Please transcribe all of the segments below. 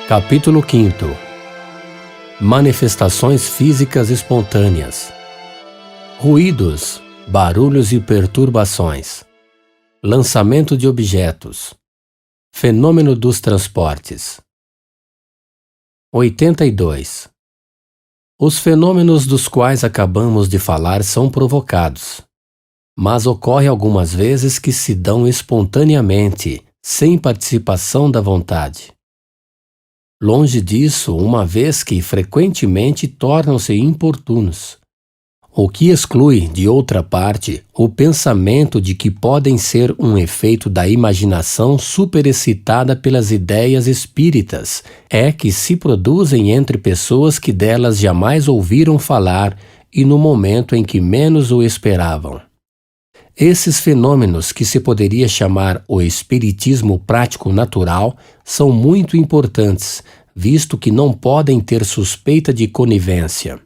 Capítulo 5. Manifestações físicas espontâneas. Ruídos, barulhos e perturbações. Lançamento de objetos. Fenômeno dos transportes. 82. Os fenômenos dos quais acabamos de falar são provocados, mas ocorre algumas vezes que se dão espontaneamente, sem participação da vontade. Longe disso, uma vez que frequentemente tornam-se importunos, o que exclui, de outra parte, o pensamento de que podem ser um efeito da imaginação superexcitada pelas ideias espíritas, é que se produzem entre pessoas que delas jamais ouviram falar e no momento em que menos o esperavam. Esses fenômenos, que se poderia chamar o espiritismo prático natural, são muito importantes, visto que não podem ter suspeita de conivência.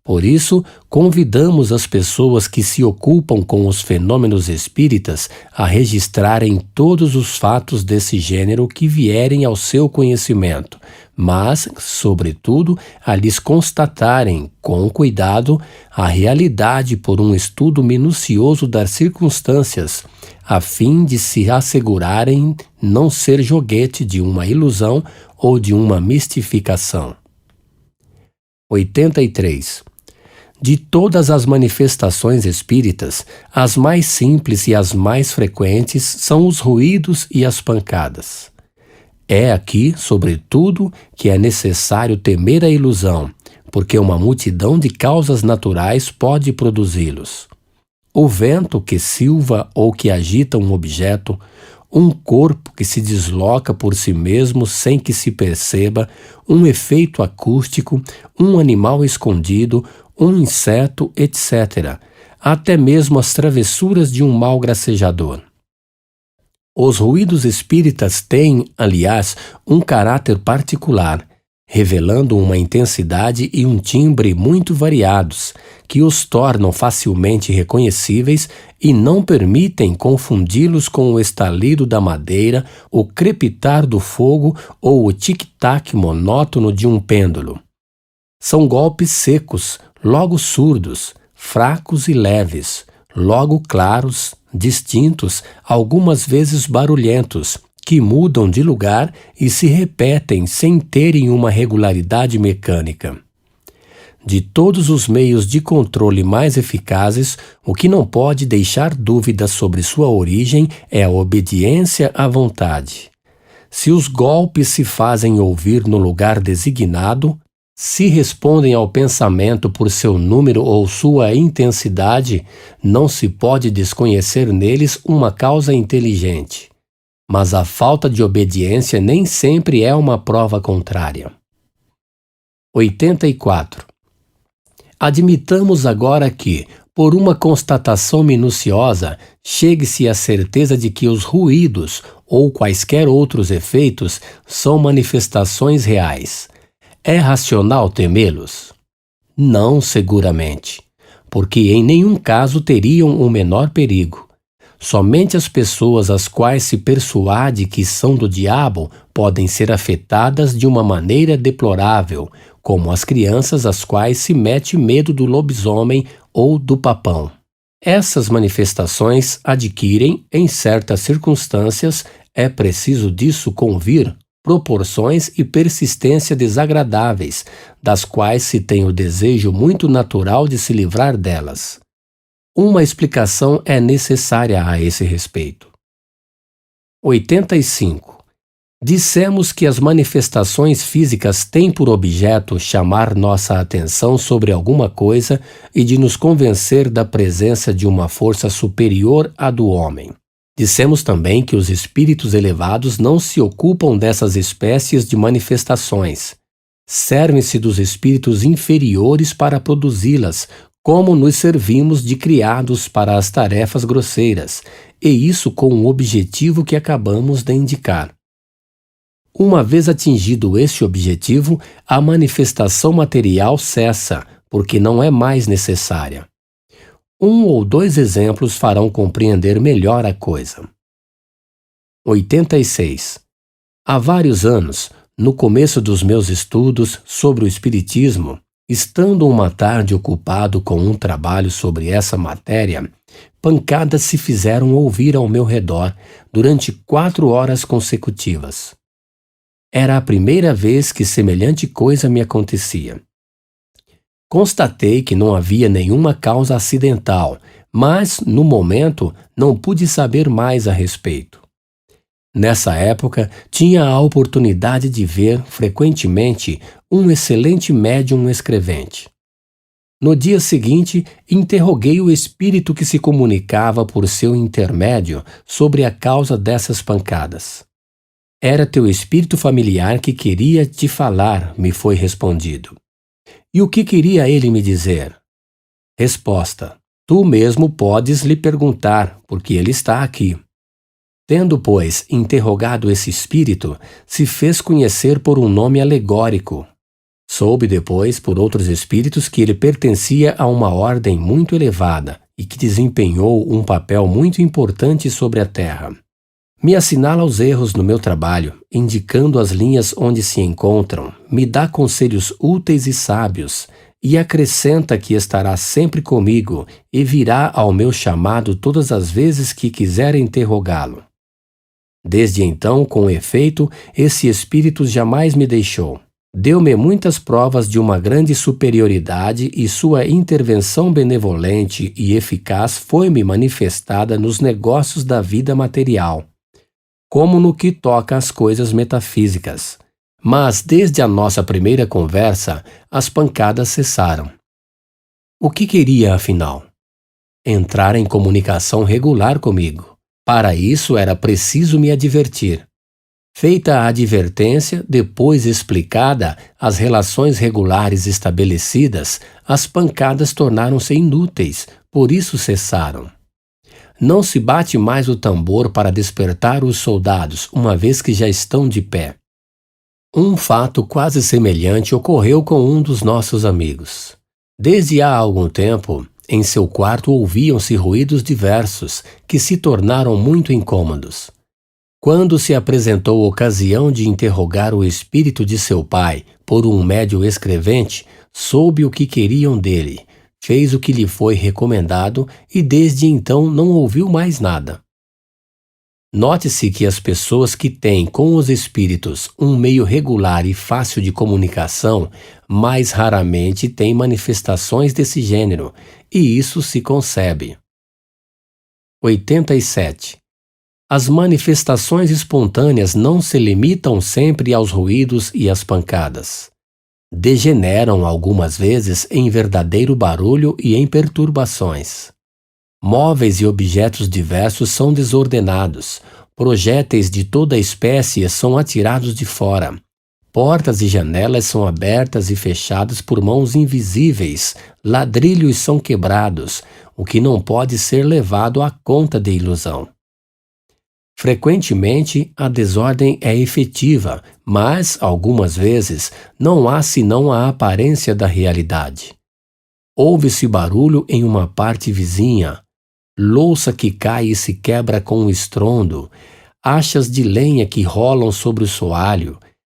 Por isso, convidamos as pessoas que se ocupam com os fenômenos espíritas a registrarem todos os fatos desse gênero que vierem ao seu conhecimento, mas, sobretudo, a lhes constatarem, com cuidado, a realidade por um estudo minucioso das circunstâncias, a fim de se assegurarem não ser joguete de uma ilusão ou de uma mistificação. 83. De todas as manifestações espíritas, as mais simples e as mais frequentes são os ruídos e as pancadas. É aqui, sobretudo, que é necessário temer a ilusão, porque uma multidão de causas naturais pode produzi-los. O vento que silva ou que agita um objeto, um corpo que se desloca por si mesmo sem que se perceba, um efeito acústico, um animal escondido, um inseto, etc., até mesmo as travessuras de um mau gracejador. Os ruídos espíritas têm, aliás, um caráter particular, revelando uma intensidade e um timbre muito variados, que os tornam facilmente reconhecíveis e não permitem confundi-los com o estalido da madeira, o crepitar do fogo ou o tic-tac monótono de um pêndulo. São golpes secos, logo surdos, fracos e leves, logo claros, distintos, algumas vezes barulhentos, que mudam de lugar e se repetem sem terem uma regularidade mecânica. De todos os meios de controle mais eficazes, o que não pode deixar dúvidas sobre sua origem é a obediência à vontade. Se os golpes se fazem ouvir no lugar designado, se respondem ao pensamento por seu número ou sua intensidade, não se pode desconhecer neles uma causa inteligente. Mas a falta de obediência nem sempre é uma prova contrária. 84. Admitamos agora que, por uma constatação minuciosa, chegue-se à certeza de que os ruídos ou quaisquer outros efeitos são manifestações reais. É racional temê-los? Não, seguramente, porque em nenhum caso teriam o menor perigo. Somente as pessoas às quais se persuade que são do diabo podem ser afetadas de uma maneira deplorável, como as crianças às quais se mete medo do lobisomem ou do papão. Essas manifestações adquirem, em certas circunstâncias, é preciso disso convir, proporções e persistência desagradáveis, das quais se tem o desejo muito natural de se livrar delas. Uma explicação é necessária a esse respeito. 85. Dissemos que as manifestações físicas têm por objeto chamar nossa atenção sobre alguma coisa e de nos convencer da presença de uma força superior à do homem. Dissemos também que os espíritos elevados não se ocupam dessas espécies de manifestações. Servem-se dos espíritos inferiores para produzi-las, como nos servimos de criados para as tarefas grosseiras, e isso com o objetivo que acabamos de indicar. Uma vez atingido este objetivo, a manifestação material cessa, porque não é mais necessária. Um ou dois exemplos farão compreender melhor a coisa. 86. Há vários anos, No começo dos meus estudos sobre o Espiritismo, estando uma tarde ocupado com um trabalho sobre essa matéria, pancadas se fizeram ouvir ao meu redor durante 4 horas consecutivas. Era a primeira vez que semelhante coisa me acontecia. Constatei que não havia nenhuma causa acidental, mas, no momento, não pude saber mais a respeito. Nessa época, tinha a oportunidade de ver, frequentemente, um excelente médium escrevente. No dia seguinte, interroguei o espírito que se comunicava por seu intermédio sobre a causa dessas pancadas. Era teu espírito familiar que queria te falar, me foi respondido. E o que queria ele me dizer? Resposta: tu mesmo podes lhe perguntar, porque ele está aqui. Tendo, pois, interrogado esse espírito, se fez conhecer por um nome alegórico. Soube depois, por outros espíritos, que ele pertencia a uma ordem muito elevada e que desempenhou um papel muito importante sobre a terra. Me assinala os erros no meu trabalho, indicando as linhas onde se encontram, me dá conselhos úteis e sábios, e acrescenta que estará sempre comigo e virá ao meu chamado todas as vezes que quiser interrogá-lo. Desde então, com efeito, esse espírito jamais me deixou. Deu-me muitas provas de uma grande superioridade e sua intervenção benevolente e eficaz foi-me manifestada nos negócios da vida material, como no que toca às coisas metafísicas. Mas, desde a nossa primeira conversa, as pancadas cessaram. O que queria, afinal? Entrar em comunicação regular comigo. Para isso era preciso me advertir. Feita a advertência, depois explicada as relações regulares estabelecidas, as pancadas tornaram-se inúteis, por isso cessaram. Não se bate mais o tambor para despertar os soldados, uma vez que já estão de pé. Um fato quase semelhante ocorreu com um dos nossos amigos. Desde há algum tempo, em seu quarto ouviam-se ruídos diversos, que se tornaram muito incômodos. Quando se apresentou a ocasião de interrogar o espírito de seu pai por um médium escrevente, soube o que queriam dele, fez o que lhe foi recomendado e desde então não ouviu mais nada. Note-se que as pessoas que têm com os espíritos um meio regular e fácil de comunicação, mais raramente têm manifestações desse gênero, e isso se concebe. 87. As manifestações espontâneas não se limitam sempre aos ruídos e às pancadas. Degeneram algumas vezes em verdadeiro barulho e em perturbações. Móveis e objetos diversos são desordenados, projéteis de toda espécie são atirados de fora. Portas e janelas são abertas e fechadas por mãos invisíveis, ladrilhos são quebrados, o que não pode ser levado à conta de ilusão. Frequentemente, a desordem é efetiva, mas, algumas vezes, não há senão a aparência da realidade. Ouve-se barulho em uma parte vizinha, louça que cai e se quebra com um estrondo, achas de lenha que rolam sobre o soalho,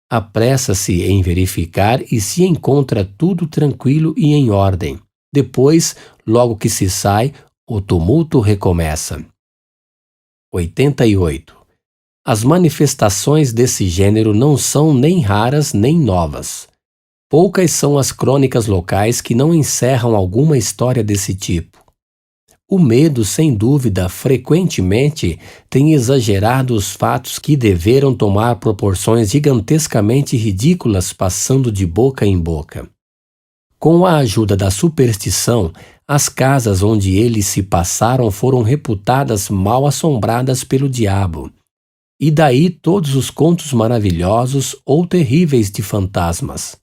apressa-se em verificar e se encontra tudo tranquilo e em ordem. Depois, logo que se sai, o tumulto recomeça. 88. As manifestações desse gênero não são nem raras nem novas. Poucas são as crônicas locais que não encerram alguma história desse tipo. O medo, sem dúvida, frequentemente tem exagerado os fatos que deveram tomar proporções gigantescamente ridículas passando de boca em boca. Com a ajuda da superstição, as casas onde eles se passaram foram reputadas mal assombradas pelo diabo. E daí todos os contos maravilhosos ou terríveis de fantasmas.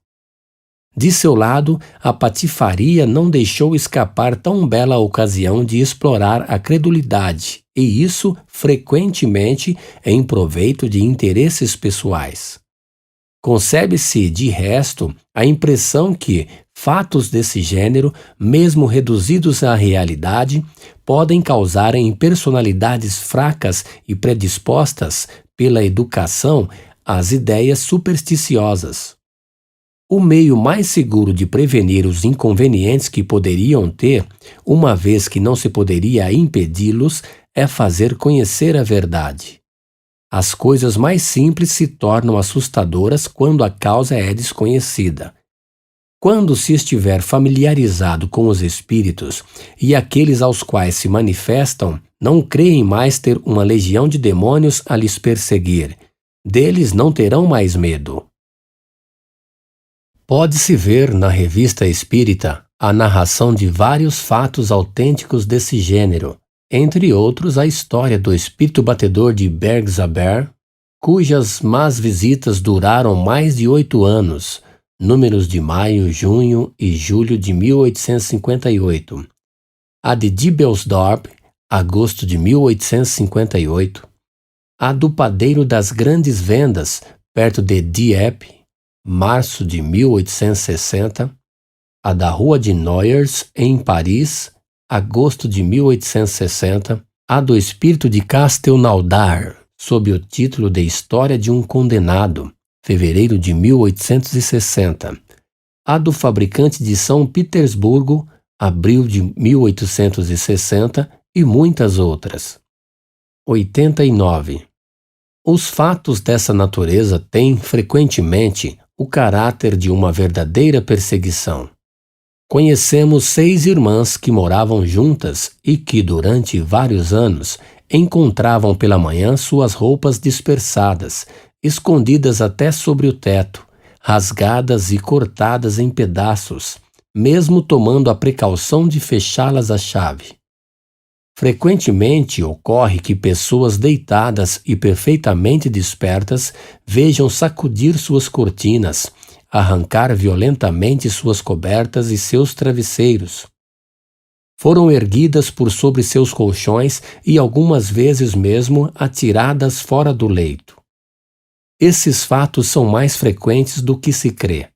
De seu lado, a patifaria não deixou escapar tão bela ocasião de explorar a credulidade, e isso, frequentemente, em proveito de interesses pessoais. Concebe-se, de resto, a impressão que fatos desse gênero, mesmo reduzidos à realidade, podem causar em personalidades fracas e predispostas pela educação as ideias supersticiosas. O meio mais seguro de prevenir os inconvenientes que poderiam ter, uma vez que não se poderia impedi-los, é fazer conhecer a verdade. As coisas mais simples se tornam assustadoras quando a causa é desconhecida. Quando se estiver familiarizado com os espíritos e aqueles aos quais se manifestam, não creem mais ter uma legião de demônios a lhes perseguir. Deles não terão mais medo. Pode-se ver na Revista Espírita a narração de vários fatos autênticos desse gênero, entre outros a história do espírito batedor de Bergzaber, cujas más visitas duraram mais de 8 anos, números de maio, junho e julho de 1858. A de Diebelsdorp, agosto de 1858. A do padeiro das grandes vendas, perto de Dieppe, março de 1860, a da Rua de Noyers, em Paris, agosto de 1860, a do espírito de Castelnaudar, sob o título de História de um Condenado, fevereiro de 1860, a do fabricante de São Petersburgo, abril de 1860 e muitas outras. 89. Os fatos dessa natureza têm, frequentemente, o caráter de uma verdadeira perseguição. Conhecemos 6 irmãs que moravam juntas e que, durante vários anos, encontravam pela manhã suas roupas dispersadas, escondidas até sobre o teto, rasgadas e cortadas em pedaços, mesmo tomando a precaução de fechá-las à chave. Frequentemente ocorre que pessoas deitadas e perfeitamente despertas vejam sacudir suas cortinas, arrancar violentamente suas cobertas e seus travesseiros. Foram erguidas por sobre seus colchões e algumas vezes mesmo atiradas fora do leito. Esses fatos são mais frequentes do que se crê.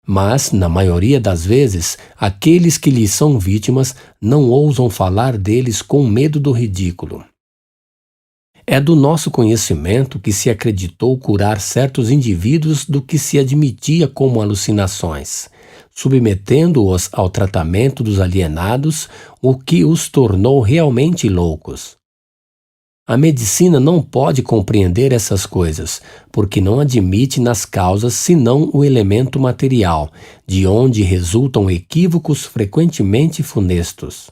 Mas, na maioria das vezes, aqueles que lhes são vítimas não ousam falar deles com medo do ridículo. É do nosso conhecimento que se acreditou curar certos indivíduos do que se admitia como alucinações, submetendo-os ao tratamento dos alienados, o que os tornou realmente loucos. A medicina não pode compreender essas coisas, porque não admite nas causas senão o elemento material, de onde resultam equívocos frequentemente funestos.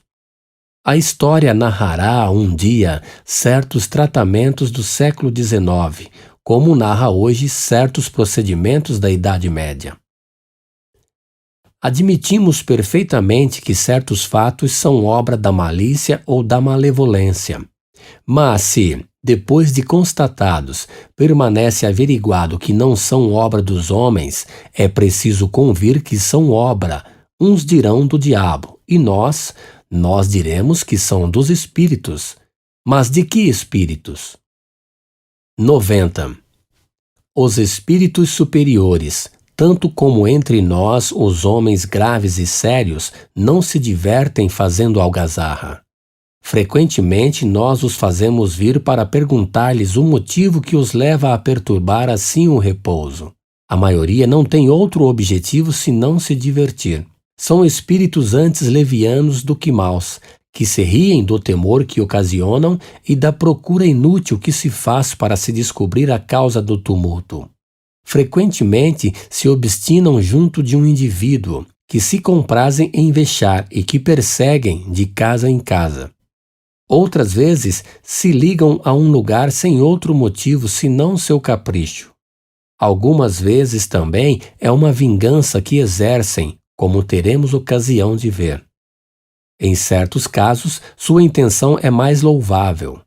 A história narrará um dia certos tratamentos do século XIX, como narra hoje certos procedimentos da Idade Média. Admitimos perfeitamente que certos fatos são obra da malícia ou da malevolência. Mas se, depois de constatados, permanece averiguado que não são obra dos homens, é preciso convir que são obra, uns dirão do diabo, e nós diremos que são dos espíritos. Mas de que espíritos? 90. Os espíritos superiores, tanto como entre nós os homens graves e sérios, não se divertem fazendo algazarra. Frequentemente nós os fazemos vir para perguntar-lhes o motivo que os leva a perturbar assim o repouso. A maioria não tem outro objetivo senão se divertir. São espíritos antes levianos do que maus, que se riem do temor que ocasionam e da procura inútil que se faz para se descobrir a causa do tumulto. Frequentemente se obstinam junto de um indivíduo, que se comprazem em vexar e que perseguem de casa em casa. Outras vezes se ligam a um lugar sem outro motivo senão seu capricho. Algumas vezes também é uma vingança que exercem, como teremos ocasião de ver. Em certos casos, sua intenção é mais louvável.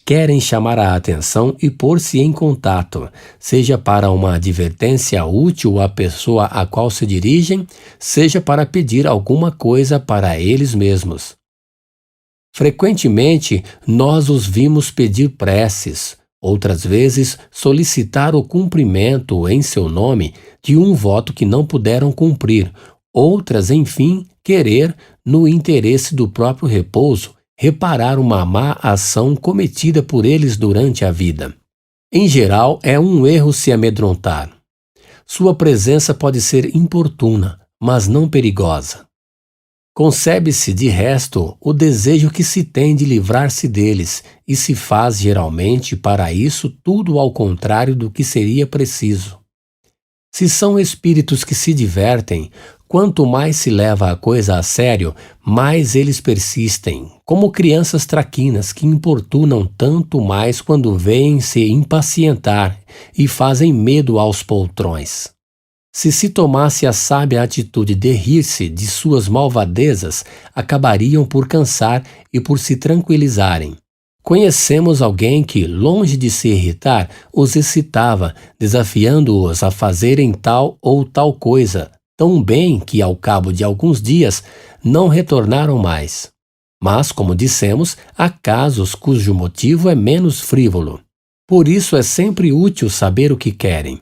Querem chamar a atenção e pôr-se em contato, seja para uma advertência útil à pessoa a qual se dirigem, seja para pedir alguma coisa para eles mesmos. Frequentemente, nós os vimos pedir preces, outras vezes solicitar o cumprimento, em seu nome, de um voto que não puderam cumprir, outras, enfim, querer, no interesse do próprio repouso, reparar uma má ação cometida por eles durante a vida. Em geral, é um erro se amedrontar. Sua presença pode ser importuna, mas não perigosa. Concebe-se, de resto, o desejo que se tem de livrar-se deles, e se faz, geralmente, para isso tudo ao contrário do que seria preciso. Se são espíritos que se divertem, quanto mais se leva a coisa a sério, mais eles persistem, como crianças traquinas que importunam tanto mais quando veem-se impacientar e fazem medo aos poltrões. Se tomasse a sábia atitude de rir-se de suas malvadezas, acabariam por cansar e por se tranquilizarem. Conhecemos alguém que, longe de se irritar, os excitava, desafiando-os a fazerem tal ou tal coisa, tão bem que, ao cabo de alguns dias, não retornaram mais. Mas, como dissemos, há casos cujo motivo é menos frívolo. Por isso é sempre útil saber o que querem.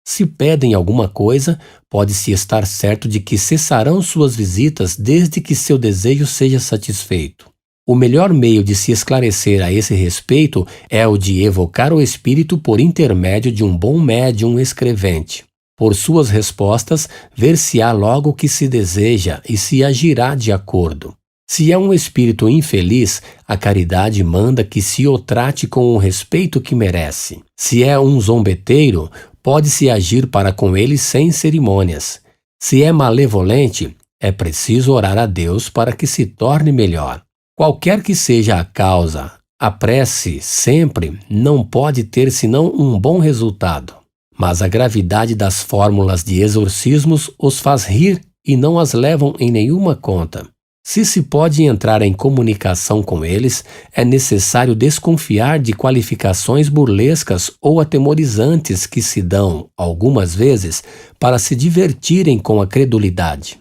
Se pedem alguma coisa, pode-se estar certo de que cessarão suas visitas desde que seu desejo seja satisfeito. O melhor meio de se esclarecer a esse respeito é o de evocar o espírito por intermédio de um bom médium escrevente. Por suas respostas, ver-se-á logo o que se deseja e se agirá de acordo. Se é um espírito infeliz, a caridade manda que se o trate com o respeito que merece. Se é um zombeteiro, pode-se agir para com ele sem cerimônias. Se é malevolente, é preciso orar a Deus para que se torne melhor. Qualquer que seja a causa, a prece sempre não pode ter senão um bom resultado. Mas a gravidade das fórmulas de exorcismos os faz rir e não as levam em nenhuma conta. Se pode entrar em comunicação com eles, é necessário desconfiar de qualificações burlescas ou atemorizantes que se dão, algumas vezes, para se divertirem com a credulidade.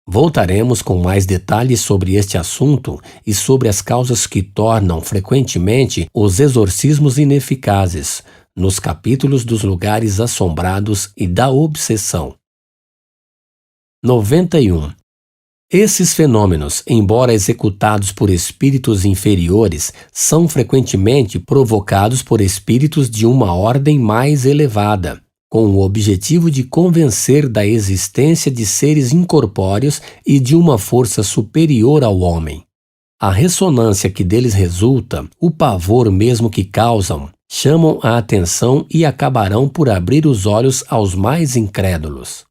Voltaremos com mais detalhes sobre este assunto e sobre as causas que tornam, frequentemente, os exorcismos ineficazes, nos capítulos dos lugares assombrados e da obsessão. 91. Esses fenômenos, embora executados por espíritos inferiores, são frequentemente provocados por espíritos de uma ordem mais elevada, com o objetivo de convencer da existência de seres incorpóreos e de uma força superior ao homem. A ressonância que deles resulta, o pavor mesmo que causam, chamam a atenção e acabarão por abrir os olhos aos mais incrédulos.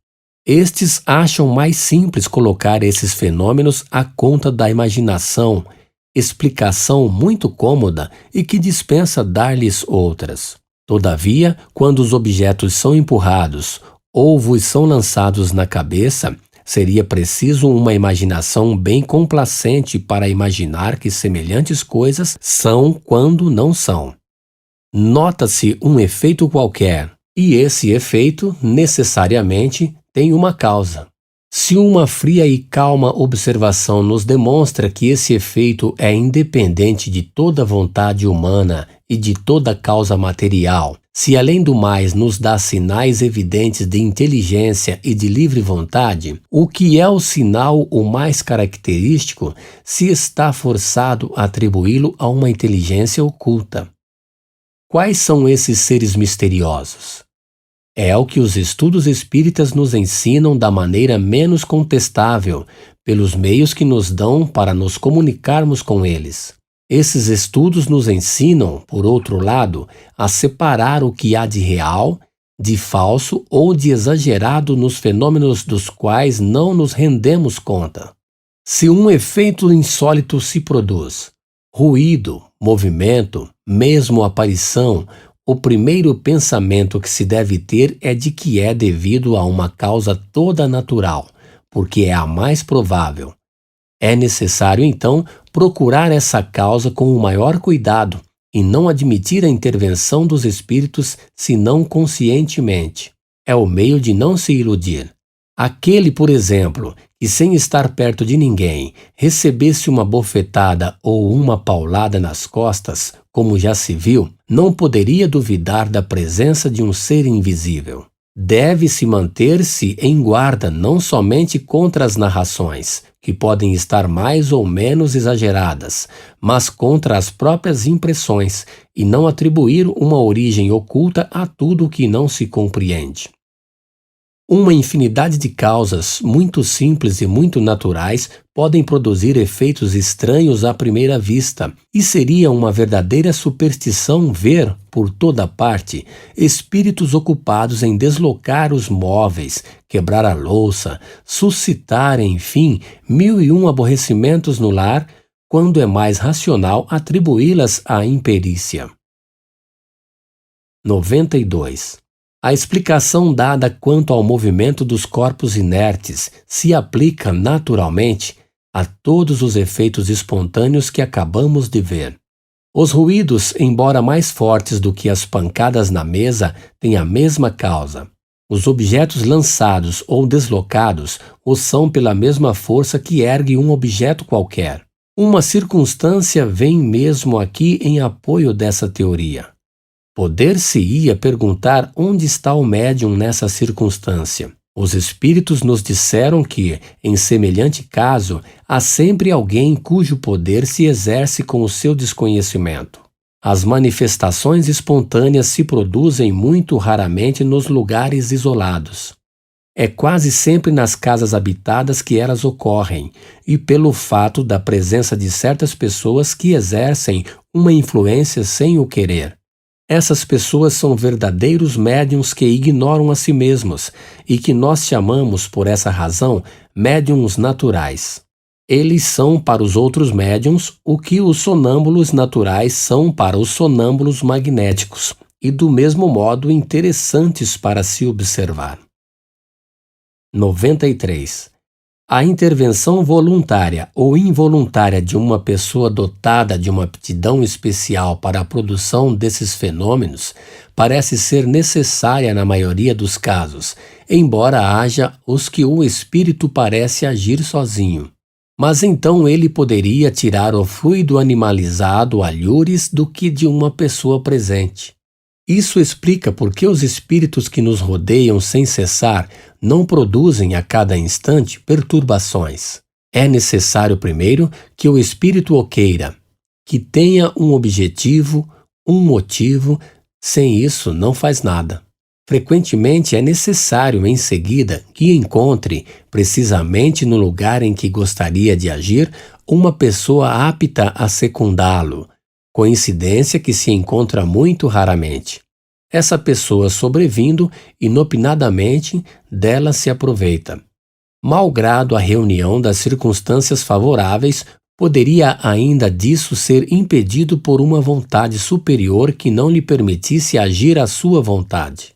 Estes acham mais simples colocar esses fenômenos à conta da imaginação, explicação muito cômoda e que dispensa dar-lhes outras. Todavia, quando os objetos são empurrados ou vos são lançados na cabeça, seria preciso uma imaginação bem complacente para imaginar que semelhantes coisas são quando não são. Nota-se um efeito qualquer, e esse efeito, necessariamente, tem uma causa. Se uma fria e calma observação nos demonstra que esse efeito é independente de toda vontade humana e de toda causa material, se além do mais nos dá sinais evidentes de inteligência e de livre vontade, o que é o sinal o mais característico, se está forçado a atribuí-lo a uma inteligência oculta. Quais são esses seres misteriosos? É o que os estudos espíritas nos ensinam da maneira menos contestável, pelos meios que nos dão para nos comunicarmos com eles. Esses estudos nos ensinam, por outro lado, a separar o que há de real, de falso ou de exagerado nos fenômenos dos quais não nos rendemos conta. Se um efeito insólito se produz, ruído, movimento, mesmo aparição, o primeiro pensamento que se deve ter é de que é devido a uma causa toda natural, porque é a mais provável. É necessário, então, procurar essa causa com o maior cuidado e não admitir a intervenção dos espíritos senão conscientemente. É o meio de não se iludir. Aquele, por exemplo, que sem estar perto de ninguém, recebesse uma bofetada ou uma paulada nas costas, como já se viu, não poderia duvidar da presença de um ser invisível. Deve-se manter-se em guarda não somente contra as narrações, que podem estar mais ou menos exageradas, mas contra as próprias impressões, e não atribuir uma origem oculta a tudo o que não se compreende. Uma infinidade de causas, muito simples e muito naturais, podem produzir efeitos estranhos à primeira vista, e seria uma verdadeira superstição ver, por toda parte, espíritos ocupados em deslocar os móveis, quebrar a louça, suscitar, enfim, 1001 aborrecimentos no lar, quando é mais racional atribuí-las à imperícia. 92. A explicação dada quanto ao movimento dos corpos inertes se aplica, naturalmente, a todos os efeitos espontâneos que acabamos de ver. Os ruídos, embora mais fortes do que as pancadas na mesa, têm a mesma causa. Os objetos lançados ou deslocados o são pela mesma força que ergue um objeto qualquer. Uma circunstância vem mesmo aqui em apoio dessa teoria. Poder-se-ia perguntar onde está o médium nessa circunstância. Os espíritos nos disseram que, em semelhante caso, há sempre alguém cujo poder se exerce com o seu desconhecimento. As manifestações espontâneas se produzem muito raramente nos lugares isolados. É quase sempre nas casas habitadas que elas ocorrem, e pelo fato da presença de certas pessoas que exercem uma influência sem o querer. Essas pessoas são verdadeiros médiuns que ignoram a si mesmos e que nós chamamos, por essa razão, médiuns naturais. Eles são para os outros médiuns o que os sonâmbulos naturais são para os sonâmbulos magnéticos e do mesmo modo interessantes para se observar. 93. A intervenção voluntária ou involuntária de uma pessoa dotada de uma aptidão especial para a produção desses fenômenos parece ser necessária na maioria dos casos, embora haja os que o espírito parece agir sozinho. Mas então ele poderia tirar o fluido animalizado alhures do que de uma pessoa presente. Isso explica por que os espíritos que nos rodeiam sem cessar não produzem a cada instante perturbações. É necessário primeiro que o espírito o queira, que tenha um objetivo, um motivo, sem isso não faz nada. Frequentemente é necessário em seguida que encontre, precisamente no lugar em que gostaria de agir, uma pessoa apta a secundá-lo, coincidência que se encontra muito raramente. Essa pessoa sobrevindo, inopinadamente, dela se aproveita. Malgrado a reunião das circunstâncias favoráveis, poderia ainda disso ser impedido por uma vontade superior que não lhe permitisse agir à sua vontade.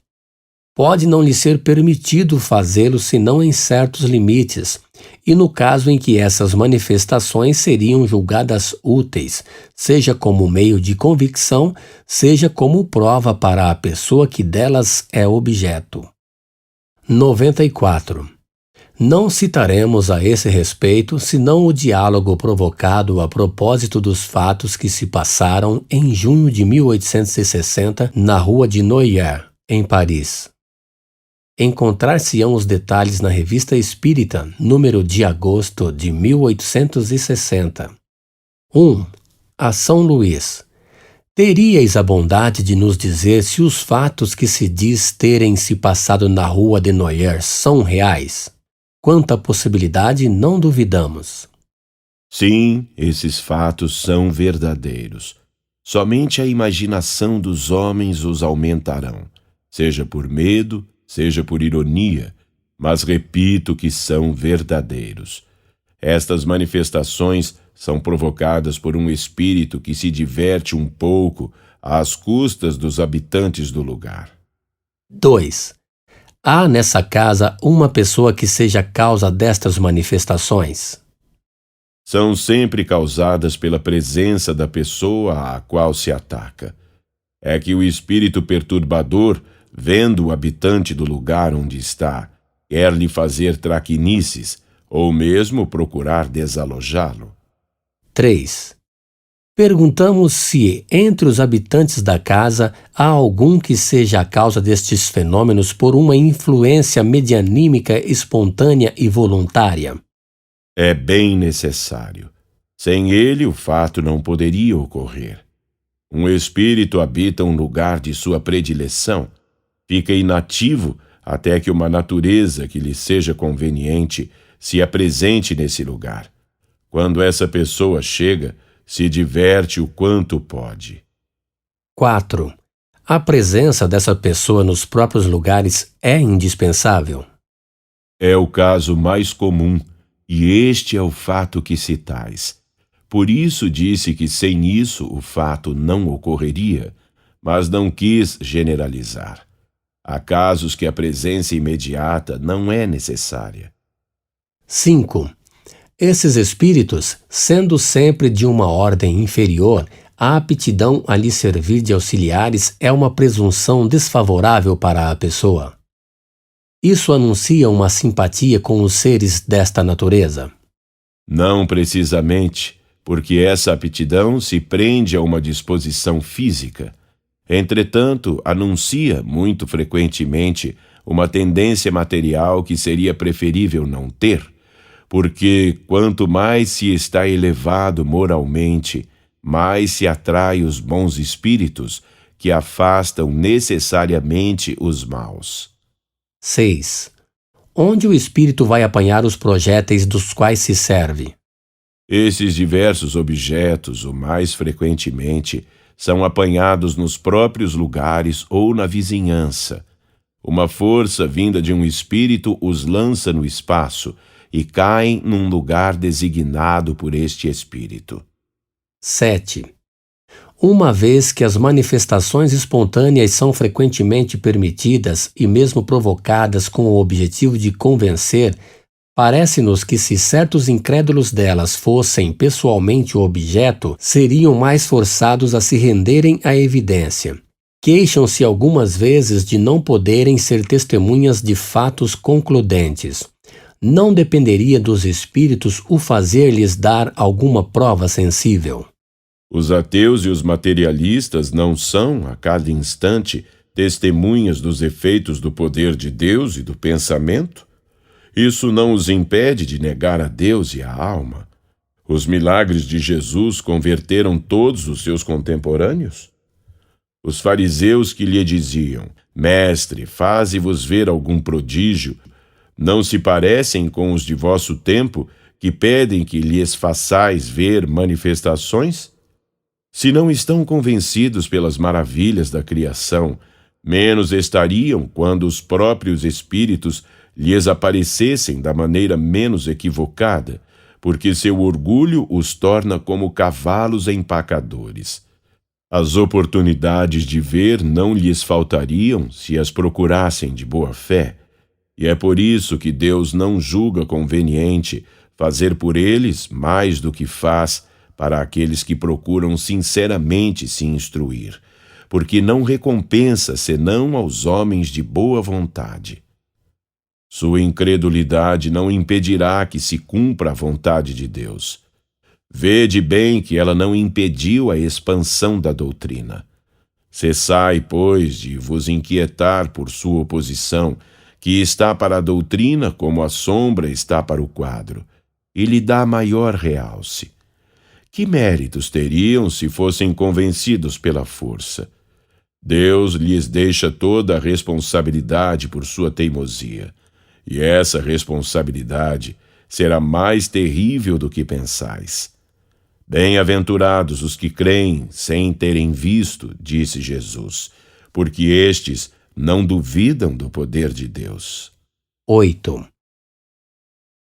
Pode não lhe ser permitido fazê-lo senão em certos limites, e no caso em que essas manifestações seriam julgadas úteis, seja como meio de convicção, seja como prova para a pessoa que delas é objeto. 94. Não citaremos a esse respeito senão o diálogo provocado a propósito dos fatos que se passaram em junho de 1860 na rua de Noyer, em Paris. Encontrar-se-ão os detalhes na Revista Espírita, número de agosto de 1860. 1. A São Luís. Teríeis a bondade de nos dizer se os fatos que se diz terem se passado na rua de Noyer são reais? Quanto à possibilidade, não duvidamos. Sim, esses fatos são verdadeiros. Somente a imaginação dos homens os aumentarão, seja por medo, seja por ironia, mas repito que são verdadeiros. Estas manifestações são provocadas por um espírito que se diverte um pouco às custas dos habitantes do lugar. 2. Há nessa casa uma pessoa que seja causa destas manifestações? São sempre causadas pela presença da pessoa à qual se ataca. É que o espírito perturbador, vendo o habitante do lugar onde está, quer lhe fazer traquinices, ou mesmo procurar desalojá-lo. 3. Perguntamos se, entre os habitantes da casa, há algum que seja a causa destes fenômenos por uma influência medianímica espontânea e voluntária. É bem necessário. Sem ele, o fato não poderia ocorrer. Um espírito habita um lugar de sua predileção, fica inativo até que uma natureza que lhe seja conveniente se apresente nesse lugar. Quando essa pessoa chega, se diverte o quanto pode. 4. A presença dessa pessoa nos próprios lugares é indispensável? É o caso mais comum, e este é o fato que citais. Por isso disse que sem isso o fato não ocorreria, mas não quis generalizar. Há casos que a presença imediata não é necessária. 5. Esses espíritos, sendo sempre de uma ordem inferior, a aptidão a lhe servir de auxiliares é uma presunção desfavorável para a pessoa. Isso anuncia uma simpatia com os seres desta natureza? Não precisamente, porque essa aptidão se prende a uma disposição física. Entretanto, anuncia, muito frequentemente, uma tendência material que seria preferível não ter, porque quanto mais se está elevado moralmente, mais se atrai os bons espíritos que afastam necessariamente os maus. 6. Onde o espírito vai apanhar os projéteis dos quais se serve? Esses diversos objetos, o mais frequentemente, são apanhados nos próprios lugares ou na vizinhança. Uma força vinda de um espírito os lança no espaço e caem num lugar designado por este espírito. 7. Uma vez que as manifestações espontâneas são frequentemente permitidas e mesmo provocadas com o objetivo de convencer, parece-nos que se certos incrédulos delas fossem pessoalmente o objeto, seriam mais forçados a se renderem à evidência. Queixam-se algumas vezes de não poderem ser testemunhas de fatos concludentes. Não dependeria dos espíritos o fazer-lhes dar alguma prova sensível? Os ateus e os materialistas não são, a cada instante, testemunhas dos efeitos do poder de Deus e do pensamento? Isso não os impede de negar a Deus e a alma. Os milagres de Jesus converteram todos os seus contemporâneos? Os fariseus que lhe diziam: Mestre, faze-vos ver algum prodígio, não se parecem com os de vosso tempo, que pedem que lhes façais ver manifestações? Se não estão convencidos pelas maravilhas da criação, menos estariam quando os próprios espíritos lhes aparecessem da maneira menos equivocada, porque seu orgulho os torna como cavalos empacadores. As oportunidades de ver não lhes faltariam se as procurassem de boa fé, e é por isso que Deus não julga conveniente fazer por eles mais do que faz para aqueles que procuram sinceramente se instruir, porque não recompensa senão aos homens de boa vontade. Sua incredulidade não impedirá que se cumpra a vontade de Deus. Vede bem que ela não impediu a expansão da doutrina. Cessai, pois, de vos inquietar por sua oposição, que está para a doutrina como a sombra está para o quadro, e lhe dá maior realce. Que méritos teriam se fossem convencidos pela força? Deus lhes deixa toda a responsabilidade por sua teimosia, e essa responsabilidade será mais terrível do que pensais. Bem-aventurados os que creem sem terem visto, disse Jesus, porque estes não duvidam do poder de Deus. 8.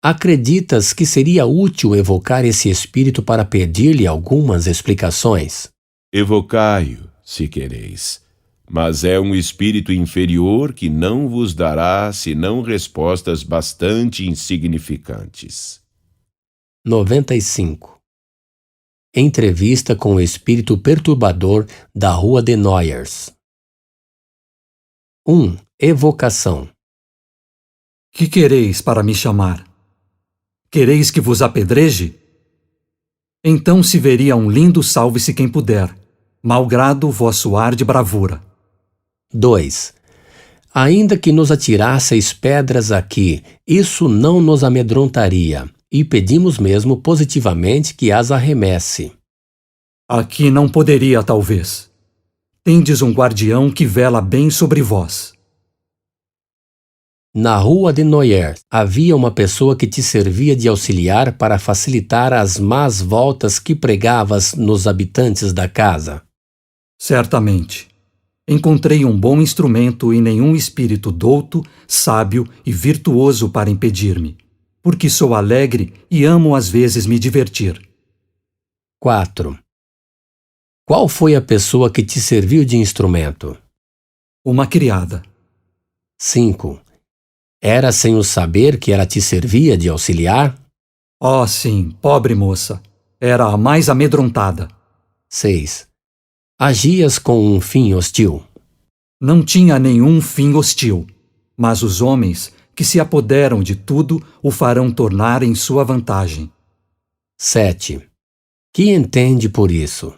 Acreditas que seria útil evocar esse espírito para pedir-lhe algumas explicações? Evocai-o, se quereis, mas é um espírito inferior que não vos dará senão respostas bastante insignificantes. 95. Entrevista com o espírito perturbador da Rua de Noyers. 1. Evocação. Que quereis para me chamar? Quereis que vos apedreje? Então se veria um lindo salve-se quem puder, malgrado vosso ar de bravura. 2. Ainda que nos atirasseis pedras aqui, isso não nos amedrontaria. e pedimos mesmo positivamente que as arremesse. Aqui não poderia, talvez. Tendes um guardião que vela bem sobre vós. Na rua de Noyer havia uma pessoa que te servia de auxiliar para facilitar as más voltas que pregavas nos habitantes da casa. Certamente. Encontrei um bom instrumento e nenhum espírito douto, sábio e virtuoso para impedir-me, porque sou alegre e amo às vezes me divertir. 4. Qual foi a pessoa que te serviu de instrumento? Uma criada. 5. Era sem o saber que ela te servia de auxiliar? Oh, sim, pobre moça. Era a mais amedrontada. 6. Agias com um fim hostil? Não tinha nenhum fim hostil, mas os homens que se apoderam de tudo o farão tornar em sua vantagem. 7. Que entende por isso?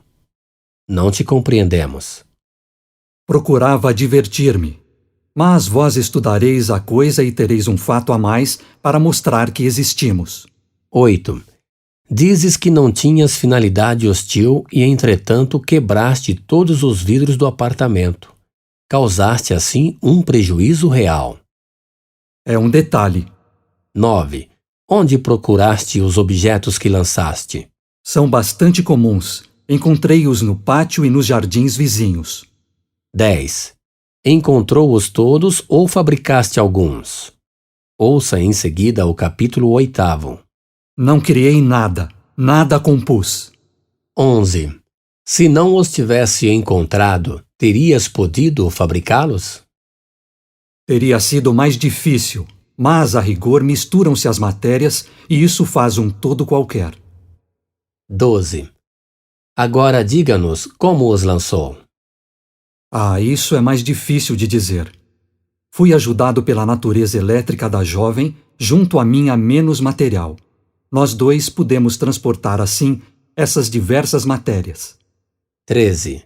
Não te compreendemos. Procurava divertir-me, mas vós estudareis a coisa e tereis um fato a mais para mostrar que existimos. 8. Dizes que não tinhas finalidade hostil e, entretanto, quebraste todos os vidros do apartamento. Causaste, assim, um prejuízo real. É um detalhe. 9. Onde procuraste os objetos que lançaste? São bastante comuns. Encontrei-os no pátio e nos jardins vizinhos. 10. Encontrou-os todos ou fabricaste alguns? Ouça em seguida o capítulo 8º. Não criei nada, nada compus. 11. Se não os tivesse encontrado, terias podido fabricá-los? Teria sido mais difícil, mas a rigor misturam-se as matérias e isso faz um todo qualquer. 12. Agora diga-nos como os lançou. Ah, isso é mais difícil de dizer. Fui ajudado pela natureza elétrica da jovem junto à minha menos material. Nós dois pudemos transportar assim essas diversas matérias. 13.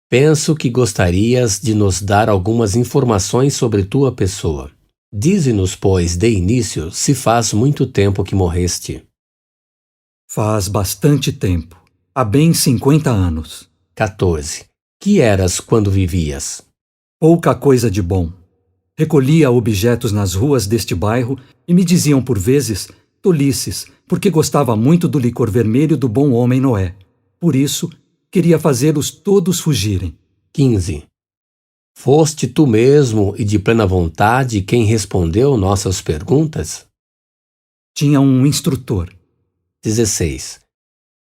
Penso que gostarias de nos dar algumas informações sobre tua pessoa. Dize-nos, pois, de início, se faz muito tempo que morreste. Faz bastante tempo. Há bem 50 anos. 14. Que eras quando vivias? Pouca coisa de bom. Recolhia objetos nas ruas deste bairro e me diziam por vezes tolices, porque gostava muito do licor vermelho do bom homem Noé. Por isso, queria fazê-los todos fugirem. 15. Foste tu mesmo e de plena vontade quem respondeu nossas perguntas? Tinha um instrutor. 16.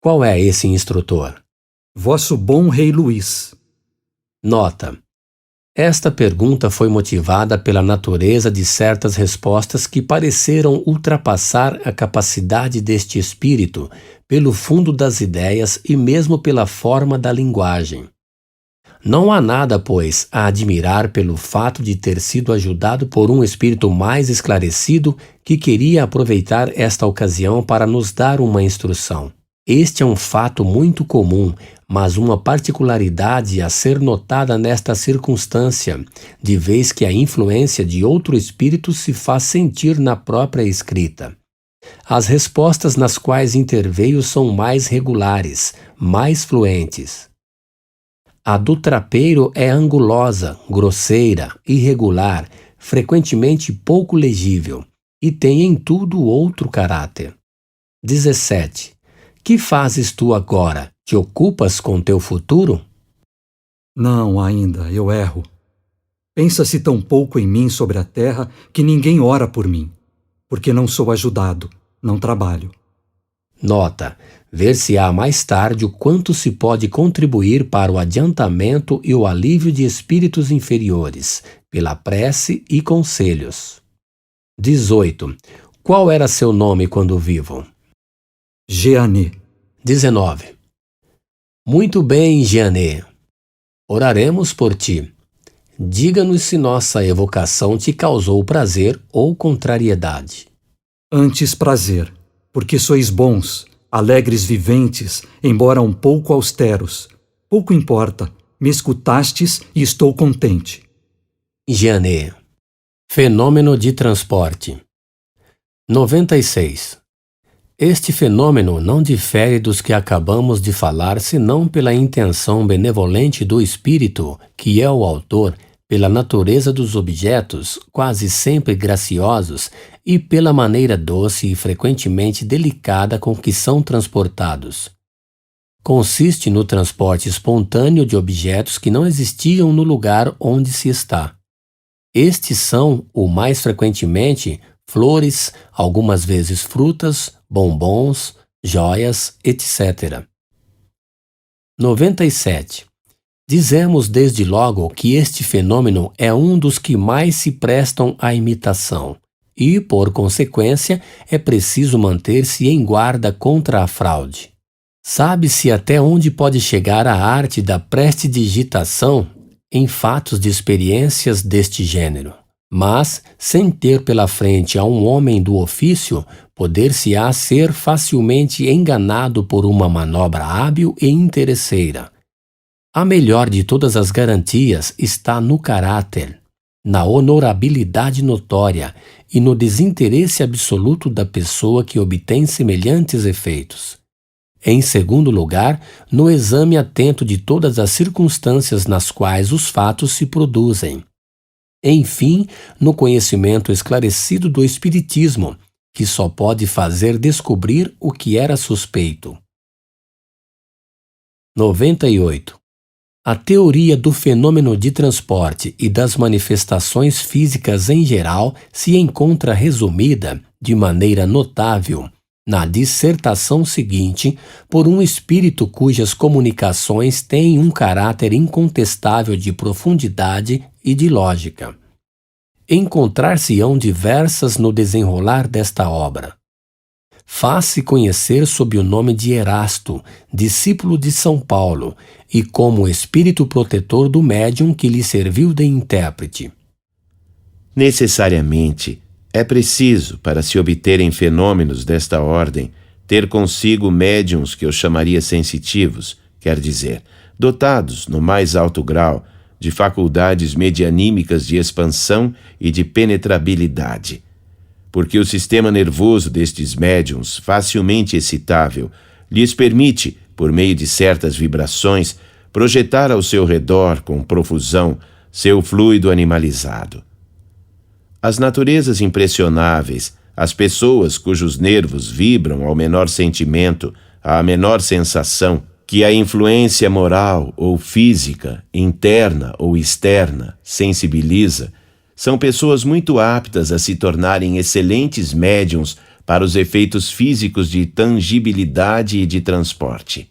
Qual é esse instrutor? Vosso bom rei Luís. Nota. Esta pergunta foi motivada pela natureza de certas respostas que pareceram ultrapassar a capacidade deste espírito, pelo fundo das ideias e mesmo pela forma da linguagem. Não há nada, pois, a admirar pelo fato de ter sido ajudado por um espírito mais esclarecido que queria aproveitar esta ocasião para nos dar uma instrução. Este é um fato muito comum, mas uma particularidade a ser notada nesta circunstância, de vez que a influência de outro espírito se faz sentir na própria escrita. As respostas nas quais interveio são mais regulares, mais fluentes. A do trapeiro é angulosa, grosseira, irregular, frequentemente pouco legível, e tem em tudo outro caráter. 17. Que fazes tu agora? Te ocupas com teu futuro? Não, ainda, eu erro. Pensa-se tão pouco em mim sobre a terra que ninguém ora por mim, porque não sou ajudado, não trabalho. Nota. Ver-se-á mais tarde o quanto se pode contribuir para o adiantamento e o alívio de espíritos inferiores, pela prece e conselhos. 18. Qual era seu nome quando vivo? Jeanê. 19. Muito bem, Jeanê. Oraremos por ti. Diga-nos se nossa evocação te causou prazer ou contrariedade. Antes prazer, porque sois bons, alegres viventes, embora um pouco austeros. Pouco importa, me escutastes e estou contente. Jeanê. Fenômeno de transporte. 96. Este fenômeno não difere dos que acabamos de falar senão pela intenção benevolente do espírito, que é o autor, pela natureza dos objetos, quase sempre graciosos, e pela maneira doce e frequentemente delicada com que são transportados. Consiste no transporte espontâneo de objetos que não existiam no lugar onde se está. Estes são, o mais frequentemente, flores, algumas vezes frutas, bombons, joias, etc. 97. Dizemos desde logo que este fenômeno é um dos que mais se prestam à imitação e, por consequência, é preciso manter-se em guarda contra a fraude. Sabe-se até onde pode chegar a arte da prestidigitação em fatos de experiências deste gênero, mas, sem ter pela frente a um homem do ofício, poder-se-á ser facilmente enganado por uma manobra hábil e interesseira. A melhor de todas as garantias está no caráter, na honorabilidade notória e no desinteresse absoluto da pessoa que obtém semelhantes efeitos. Em segundo lugar, no exame atento de todas as circunstâncias nas quais os fatos se produzem. Enfim, no conhecimento esclarecido do Espiritismo, que só pode fazer descobrir o que era suspeito. 98. A teoria do fenômeno de transporte e das manifestações físicas em geral se encontra resumida, de maneira notável, na dissertação seguinte, por um espírito cujas comunicações têm um caráter incontestável de profundidade e de lógica. Encontrar-se-ão diversas no desenrolar desta obra. Faz-se conhecer sob o nome de Erasto, discípulo de São Paulo, e como espírito protetor do médium que lhe serviu de intérprete. Necessariamente, é preciso, para se obterem fenômenos desta ordem, ter consigo médiuns que eu chamaria sensitivos, quer dizer, dotados, no mais alto grau, de faculdades medianímicas de expansão e de penetrabilidade. Porque o sistema nervoso destes médiuns, facilmente excitável, lhes permite, por meio de certas vibrações, projetar ao seu redor, com profusão, seu fluido animalizado. As naturezas impressionáveis, as pessoas cujos nervos vibram ao menor sentimento, à menor sensação, que a influência moral ou física, interna ou externa, sensibiliza, são pessoas muito aptas a se tornarem excelentes médiuns para os efeitos físicos de tangibilidade e de transporte.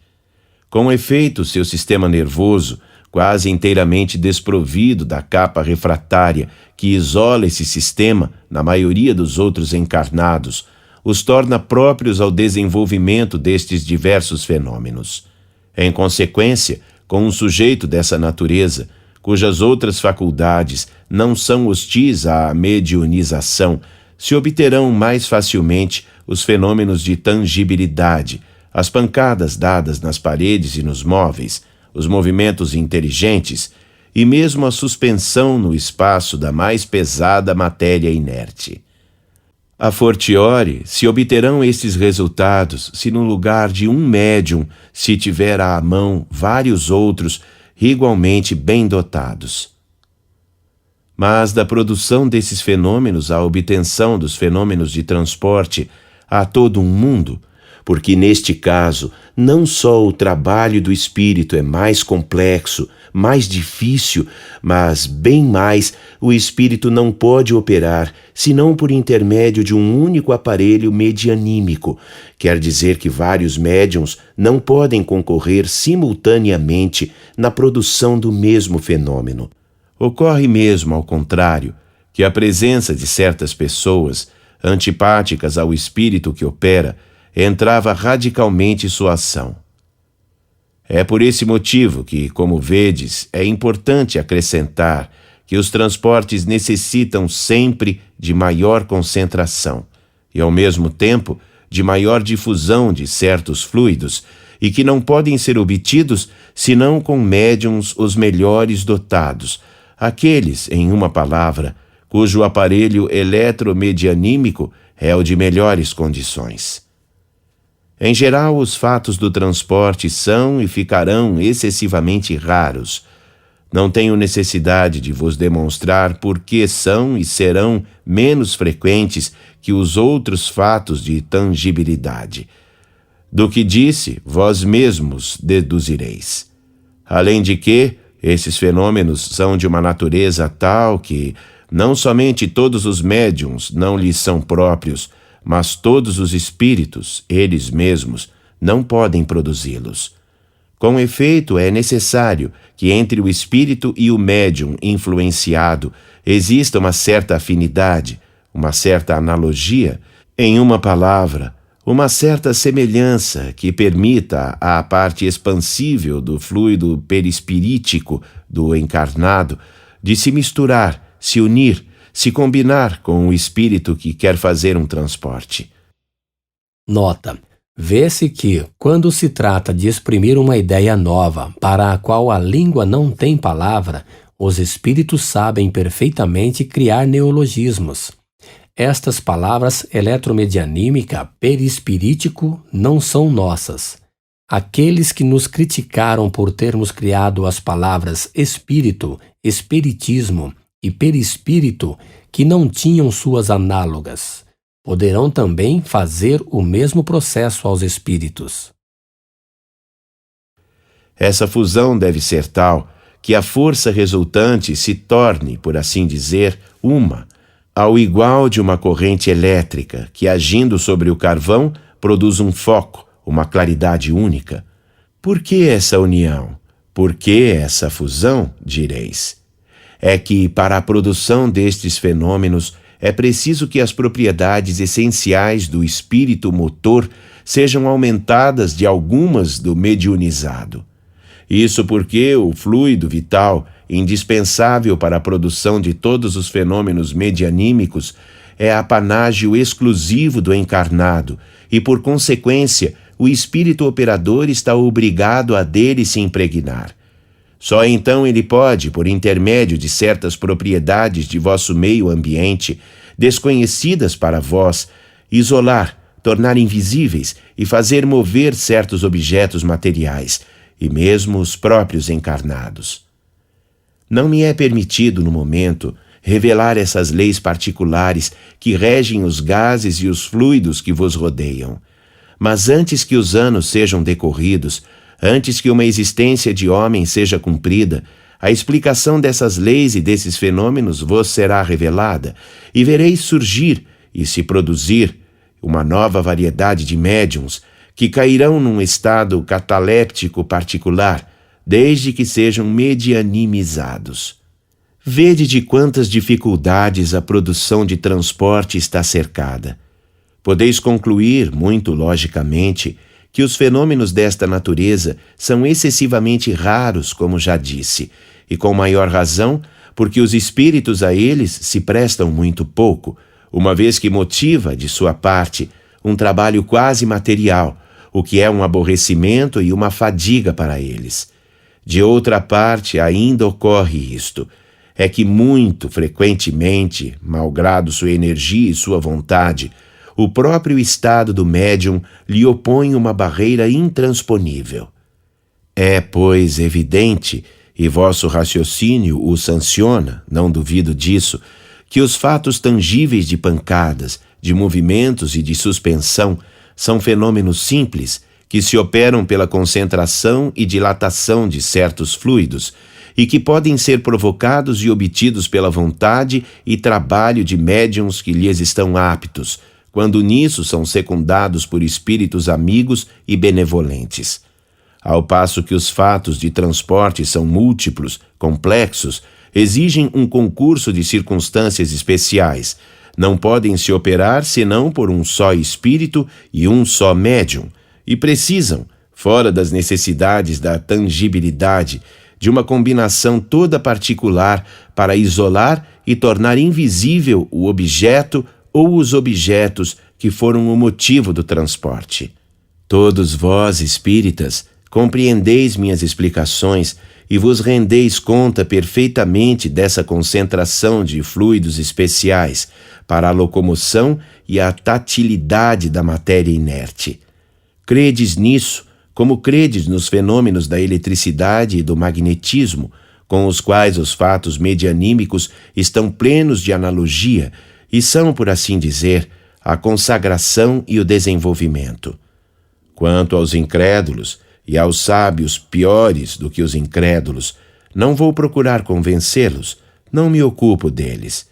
Com efeito, seu sistema nervoso, quase inteiramente desprovido da capa refratária que isola esse sistema, na maioria dos outros encarnados, os torna próprios ao desenvolvimento destes diversos fenômenos. Em consequência, com um sujeito dessa natureza, cujas outras faculdades não são hostis à mediunização, se obterão mais facilmente os fenômenos de tangibilidade, as pancadas dadas nas paredes e nos móveis, os movimentos inteligentes e mesmo a suspensão no espaço da mais pesada matéria inerte. A fortiori, se obterão estes resultados se no lugar de um médium se tiver à mão vários outros igualmente bem dotados. Mas da produção desses fenômenos à obtenção dos fenômenos de transporte há todo um mundo, porque neste caso não só o trabalho do espírito é mais complexo, mais difícil, mas bem mais o espírito não pode operar senão por intermédio de um único aparelho medianímico, quer dizer que vários médiuns não podem concorrer simultaneamente na produção do mesmo fenômeno. Ocorre mesmo, ao contrário, que a presença de certas pessoas, antipáticas ao espírito que opera, entrava radicalmente sua ação. É por esse motivo que, como vedes, é importante acrescentar que os transportes necessitam sempre de maior concentração e, ao mesmo tempo, de maior difusão de certos fluidos e que não podem ser obtidos senão com médiuns os melhores dotados, aqueles, em uma palavra, cujo aparelho eletromedianímico é o de melhores condições. Em geral, os fatos do transporte são e ficarão excessivamente raros. Não tenho necessidade de vos demonstrar por que são e serão menos frequentes que os outros fatos de tangibilidade. Do que disse, vós mesmos deduzireis. Além de que, esses fenômenos são de uma natureza tal que não somente todos os médiuns não lhes são próprios, mas todos os espíritos, eles mesmos, não podem produzi-los. Com efeito, é necessário que entre o espírito e o médium influenciado exista uma certa afinidade, uma certa analogia, em uma palavra, uma certa semelhança que permita à parte expansível do fluido perispirítico do encarnado de se misturar, se unir, se combinar com o espírito que quer fazer um transporte. Nota: vê-se que, quando se trata de exprimir uma ideia nova para a qual a língua não tem palavra, os espíritos sabem perfeitamente criar neologismos. Estas palavras eletromedianímica, perispirítico, não são nossas. Aqueles que nos criticaram por termos criado as palavras espírito, espiritismo e perispírito, que não tinham suas análogas, poderão também fazer o mesmo processo aos espíritos. Essa fusão deve ser tal que a força resultante se torne, por assim dizer, uma, ao igual de uma corrente elétrica que, agindo sobre o carvão, produz um foco, uma claridade única. Por que essa união? Por que essa fusão, direis? É que, para a produção destes fenômenos, é preciso que as propriedades essenciais do espírito motor sejam aumentadas de algumas do mediunizado. Isso porque o fluido vital, indispensável para a produção de todos os fenômenos medianímicos, é apanágio exclusivo do encarnado e, por consequência, o espírito operador está obrigado a dele se impregnar. Só então ele pode, por intermédio de certas propriedades de vosso meio ambiente, desconhecidas para vós, isolar, tornar invisíveis e fazer mover certos objetos materiais, e mesmo os próprios encarnados. Não me é permitido, no momento, revelar essas leis particulares que regem os gases e os fluidos que vos rodeiam. Mas antes que os anos sejam decorridos, antes que uma existência de homem seja cumprida, a explicação dessas leis e desses fenômenos vos será revelada, e vereis surgir e se produzir uma nova variedade de médiuns que cairão num estado cataléptico particular, desde que sejam medianimizados. Vede de quantas dificuldades a produção de transporte está cercada. Podeis concluir, muito logicamente, que os fenômenos desta natureza são excessivamente raros, como já disse, e com maior razão, porque os espíritos a eles se prestam muito pouco, uma vez que motiva, de sua parte, um trabalho quase material, o que é um aborrecimento e uma fadiga para eles. De outra parte, ainda ocorre isto, é que muito frequentemente, malgrado sua energia e sua vontade, o próprio estado do médium lhe opõe uma barreira intransponível. É, pois, evidente, e vosso raciocínio o sanciona, não duvido disso, que os fatos tangíveis de pancadas, de movimentos e de suspensão são fenômenos simples que se operam pela concentração e dilatação de certos fluidos e que podem ser provocados e obtidos pela vontade e trabalho de médiuns que lhes estão aptos, quando nisso são secundados por espíritos amigos e benevolentes. Ao passo que os fatos de transporte são múltiplos, complexos, exigem um concurso de circunstâncias especiais, não podem se operar senão por um só espírito e um só médium, e precisam, fora das necessidades da tangibilidade, de uma combinação toda particular para isolar e tornar invisível o objeto ou os objetos que foram o motivo do transporte. Todos vós, espíritas, compreendeis minhas explicações e vos rendeis conta perfeitamente dessa concentração de fluidos especiais para a locomoção e a tatilidade da matéria inerte. Credes nisso, como credes nos fenômenos da eletricidade e do magnetismo, com os quais os fatos medianímicos estão plenos de analogia e são, por assim dizer, a consagração e o desenvolvimento. Quanto aos incrédulos e aos sábios piores do que os incrédulos, não vou procurar convencê-los, não me ocupo deles.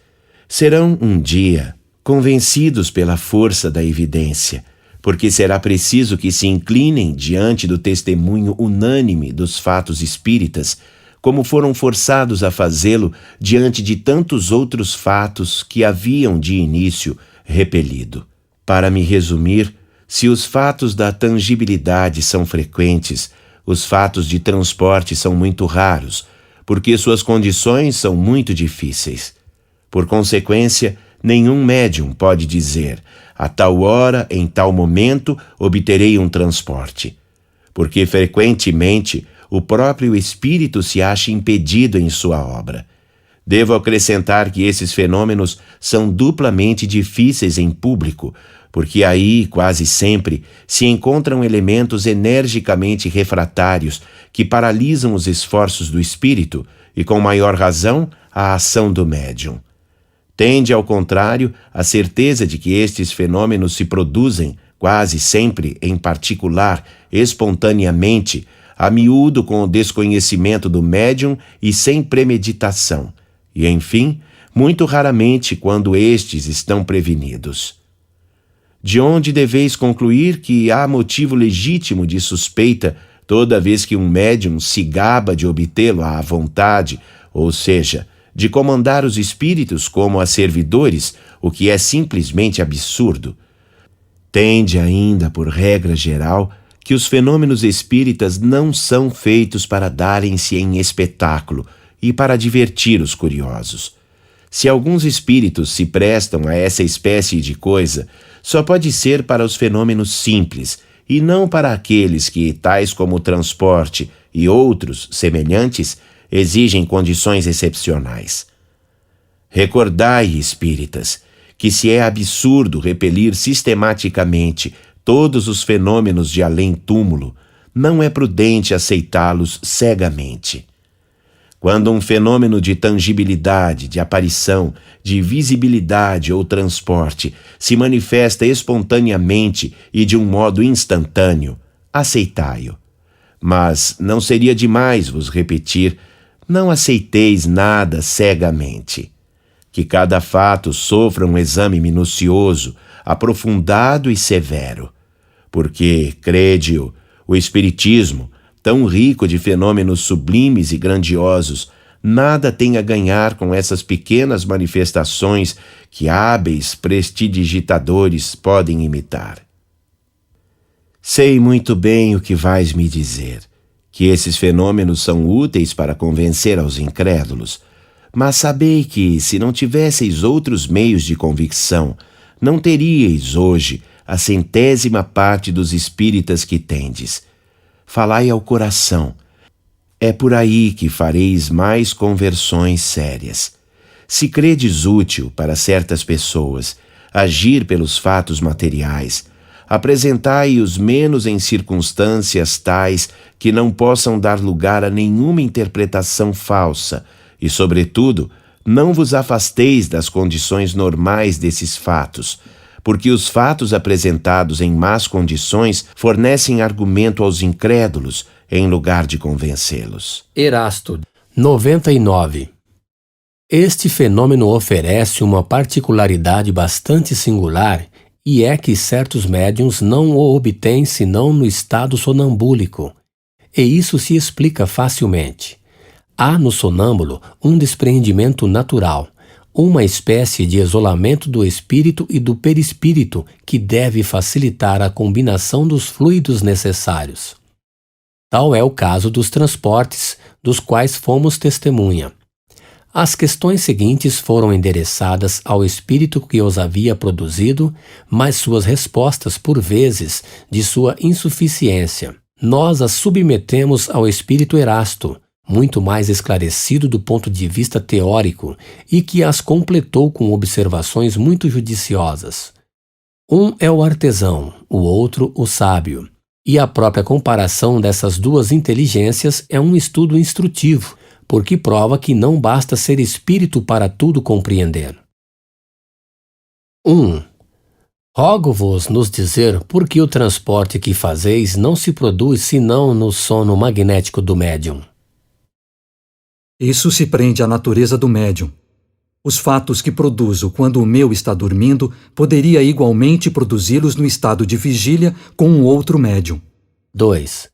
Serão um dia convencidos pela força da evidência, porque será preciso que se inclinem diante do testemunho unânime dos fatos espíritas, como foram forçados a fazê-lo diante de tantos outros fatos que haviam de início repelido. Para me resumir, se os fatos da tangibilidade são frequentes, os fatos de transporte são muito raros, porque suas condições são muito difíceis. Por consequência, nenhum médium pode dizer, a tal hora, em tal momento, obterei um transporte, porque frequentemente o próprio espírito se acha impedido em sua obra. Devo acrescentar que esses fenômenos são duplamente difíceis em público, porque aí, quase sempre, se encontram elementos energicamente refratários que paralisam os esforços do espírito e, com maior razão, a ação do médium. Tende, ao contrário, a certeza de que estes fenômenos se produzem, quase sempre, em particular, espontaneamente, a miúdo com o desconhecimento do médium e sem premeditação, e, enfim, muito raramente quando estes estão prevenidos. De onde deveis concluir que há motivo legítimo de suspeita toda vez que um médium se gaba de obtê-lo à vontade, ou seja, de comandar os espíritos como a servidores, o que é simplesmente absurdo. Tende ainda, por regra geral, que os fenômenos espíritas não são feitos para darem-se em espetáculo e para divertir os curiosos. Se alguns espíritos se prestam a essa espécie de coisa, só pode ser para os fenômenos simples, e não para aqueles que, tais como o transporte e outros semelhantes, exigem condições excepcionais. Recordai, espíritas, que se é absurdo repelir sistematicamente todos os fenômenos de além-túmulo, não é prudente aceitá-los cegamente. Quando um fenômeno de tangibilidade, de aparição, de visibilidade ou transporte se manifesta espontaneamente e de um modo instantâneo, aceitai-o. Mas não seria demais vos repetir, não aceiteis nada cegamente. Que cada fato sofra um exame minucioso, aprofundado e severo. Porque, crede-o, o Espiritismo, tão rico de fenômenos sublimes e grandiosos, nada tem a ganhar com essas pequenas manifestações que hábeis prestidigitadores podem imitar. Sei muito bem o que vais me dizer, que esses fenômenos são úteis para convencer aos incrédulos, mas sabei que, se não tivesseis outros meios de convicção, não teríeis hoje a 100ª parte dos espíritas que tendes. Falai ao coração. É por aí que fareis mais conversões sérias. Se credes útil para certas pessoas agir pelos fatos materiais, apresentai-os menos em circunstâncias tais que não possam dar lugar a nenhuma interpretação falsa e, sobretudo, não vos afasteis das condições normais desses fatos, porque os fatos apresentados em más condições fornecem argumento aos incrédulos em lugar de convencê-los. Erasto, 99. Este fenômeno oferece uma particularidade bastante singular e é que certos médiuns não o obtêm senão no estado sonambúlico. E isso se explica facilmente. Há no sonâmbulo um despreendimento natural, uma espécie de isolamento do espírito e do perispírito que deve facilitar a combinação dos fluidos necessários. Tal é o caso dos transportes, dos quais fomos testemunha. As questões seguintes foram endereçadas ao espírito que os havia produzido, mas suas respostas, por vezes, de sua insuficiência, nós as submetemos ao espírito Erasto, muito mais esclarecido do ponto de vista teórico e que as completou com observações muito judiciosas. Um é o artesão, o outro o sábio. E a própria comparação dessas duas inteligências é um estudo instrutivo, porque prova que não basta ser espírito para tudo compreender. 1. Rogo-vos nos dizer por que o transporte que fazeis não se produz senão no sono magnético do médium. Isso se prende à natureza do médium. Os fatos que produzo quando o meu está dormindo, poderia igualmente produzi-los no estado de vigília com um outro médium. 2.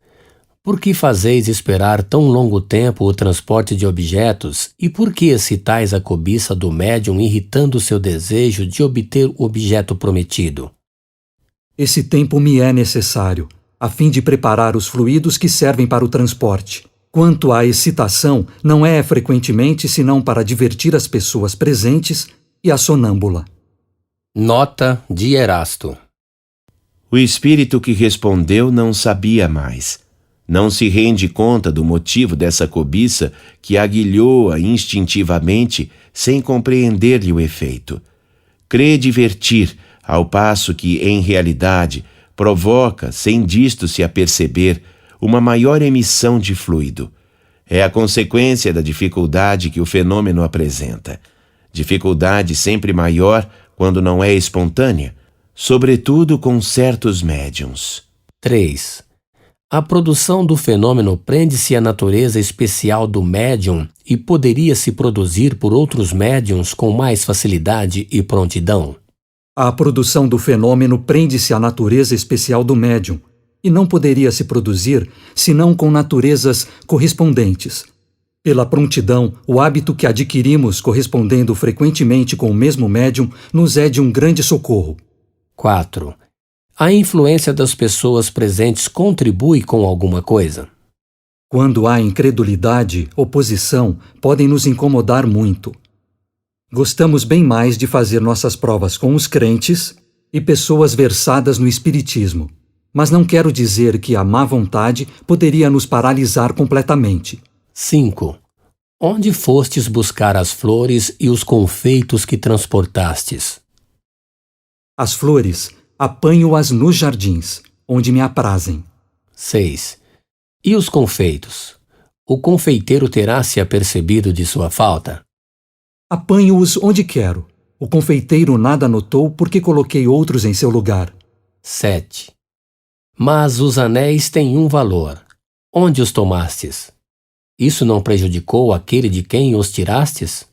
Por que fazeis esperar tão longo tempo o transporte de objetos e por que excitais a cobiça do médium irritando seu desejo de obter o objeto prometido? Esse tempo me é necessário, a fim de preparar os fluidos que servem para o transporte. Quanto à excitação, não é frequentemente senão para divertir as pessoas presentes e a sonâmbula. Nota de Erasto. O espírito que respondeu não sabia mais. Não se rende conta do motivo dessa cobiça que aguilhou-a instintivamente sem compreender-lhe o efeito. Crê divertir, ao passo que, em realidade, provoca, sem disto se aperceber, uma maior emissão de fluido. É a consequência da dificuldade que o fenômeno apresenta. Dificuldade sempre maior quando não é espontânea, sobretudo com certos médiuns. 3. A produção do fenômeno prende-se à natureza especial do médium e poderia se produzir por outros médiuns com mais facilidade e prontidão. A produção do fenômeno prende-se à natureza especial do médium e não poderia se produzir senão com naturezas correspondentes. Pela prontidão, o hábito que adquirimos correspondendo frequentemente com o mesmo médium nos é de um grande socorro. 4. A influência das pessoas presentes contribui com alguma coisa? Quando há incredulidade, oposição, podem nos incomodar muito. Gostamos bem mais de fazer nossas provas com os crentes e pessoas versadas no espiritismo, mas não quero dizer que a má vontade poderia nos paralisar completamente. 5. Onde fostes buscar as flores e os confeitos que transportastes? As flores, apanho-as nos jardins, onde me aprazem. 6. E os confeitos? O confeiteiro terá se apercebido de sua falta? Apanho-os onde quero. O confeiteiro nada notou porque coloquei outros em seu lugar. 7. Mas os anéis têm um valor. Onde os tomastes? Isso não prejudicou aquele de quem os tirastes?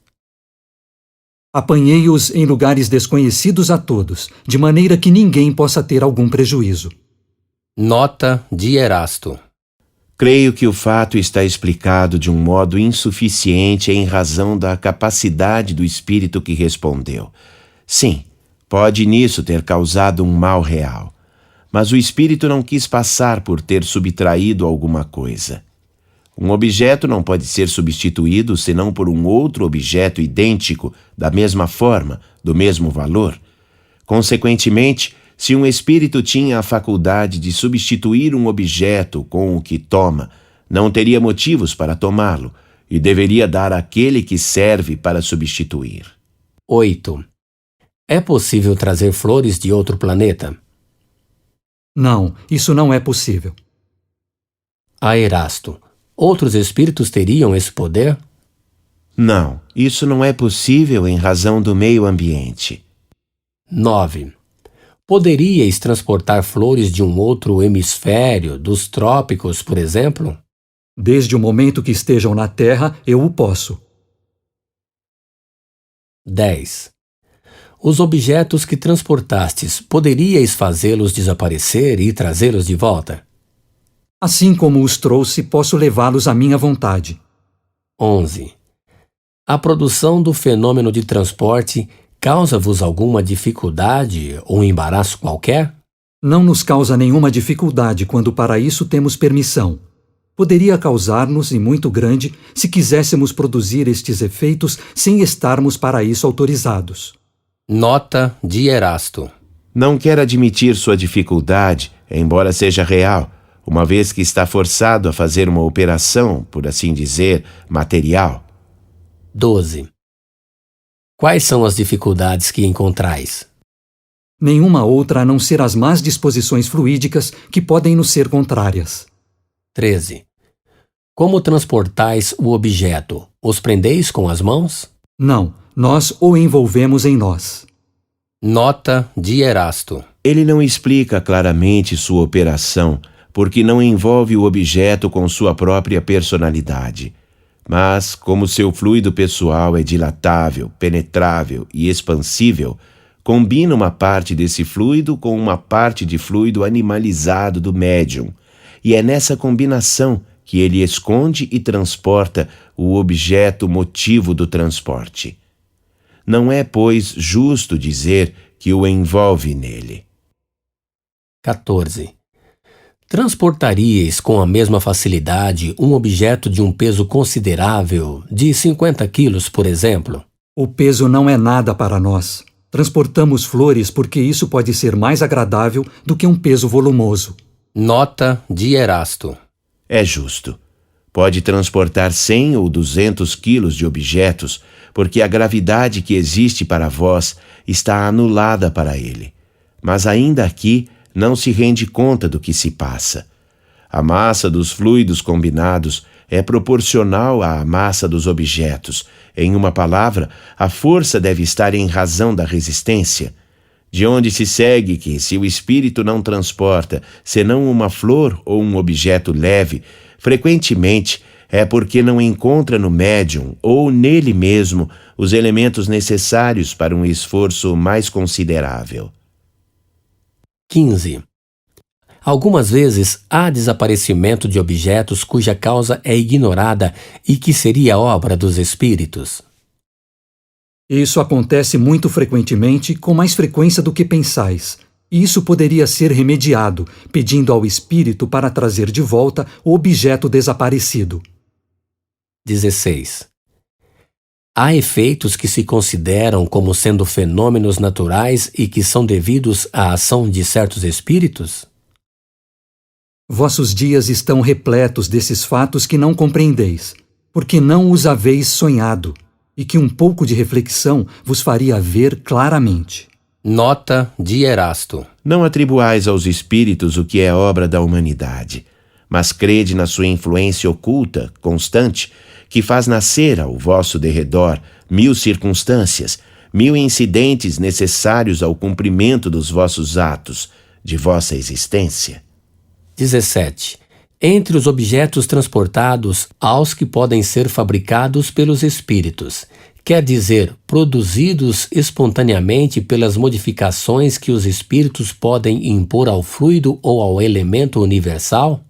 Apanhei-os em lugares desconhecidos a todos, de maneira que ninguém possa ter algum prejuízo. Nota de Erasto. Creio que o fato está explicado de um modo insuficiente em razão da capacidade do espírito que respondeu. Sim, pode nisso ter causado um mal real, mas o espírito não quis passar por ter subtraído alguma coisa. Um objeto não pode ser substituído senão por um outro objeto idêntico, da mesma forma, do mesmo valor. Consequentemente, se um espírito tinha a faculdade de substituir um objeto com o que toma, não teria motivos para tomá-lo e deveria dar àquele que serve para substituir. 8. É possível trazer flores de outro planeta? Não, isso não é possível. A Erasto. Outros espíritos teriam esse poder? Não, isso não é possível em razão do meio ambiente. 9. Poderíeis transportar flores de um outro hemisfério, dos trópicos, por exemplo? Desde o momento que estejam na Terra, eu o posso. 10. Os objetos que transportastes, poderíeis fazê-los desaparecer e trazê-los de volta? Assim como os trouxe, posso levá-los à minha vontade. 11. A produção do fenômeno de transporte causa-vos alguma dificuldade ou embaraço qualquer? Não nos causa nenhuma dificuldade quando para isso temos permissão. Poderia causar-nos, e muito grande, se quiséssemos produzir estes efeitos sem estarmos para isso autorizados. Nota de Erasto. Não quer admitir sua dificuldade, embora seja real, uma vez que está forçado a fazer uma operação, por assim dizer, material. 12. Quais são as dificuldades que encontrais? Nenhuma outra a não ser as más disposições fluídicas que podem nos ser contrárias. 13. Como transportais o objeto? Os prendeis com as mãos? Não, nós o envolvemos em nós. Nota de Erasto. Ele não explica claramente sua operação, porque não envolve o objeto com sua própria personalidade. Mas, como seu fluido pessoal é dilatável, penetrável e expansível, combina uma parte desse fluido com uma parte de fluido animalizado do médium, e é nessa combinação que ele esconde e transporta o objeto motivo do transporte. Não é, pois, justo dizer que o envolve nele. 14. Transportaríeis com a mesma facilidade um objeto de um peso considerável, de 50 quilos, por exemplo? O peso não é nada para nós. Transportamos flores porque isso pode ser mais agradável do que um peso volumoso. Nota de Erasto. É justo. Pode transportar 100 ou 200 quilos de objetos, porque a gravidade que existe para vós está anulada para ele. Mas ainda aqui não se rende conta do que se passa. A massa dos fluidos combinados é proporcional à massa dos objetos. Em uma palavra, a força deve estar em razão da resistência. De onde se segue que, se o espírito não transporta senão uma flor ou um objeto leve, frequentemente é porque não encontra no médium ou nele mesmo os elementos necessários para um esforço mais considerável. 15. Algumas vezes há desaparecimento de objetos cuja causa é ignorada e que seria obra dos espíritos. Isso acontece muito frequentemente, com mais frequência do que pensais. E isso poderia ser remediado, pedindo ao espírito para trazer de volta o objeto desaparecido. 16. Há efeitos que se consideram como sendo fenômenos naturais e que são devidos à ação de certos espíritos? Vossos dias estão repletos desses fatos que não compreendeis, porque não os haveis sonhado, e que um pouco de reflexão vos faria ver claramente. Nota de Erasto. Não atribuais aos espíritos o que é obra da humanidade, mas crede na sua influência oculta, constante, que faz nascer ao vosso derredor 1000 circunstâncias, 1000 incidentes necessários ao cumprimento dos vossos atos, de vossa existência. 17. Entre os objetos transportados, há os que podem ser fabricados pelos espíritos, quer dizer, produzidos espontaneamente pelas modificações que os espíritos podem impor ao fluido ou ao elemento universal?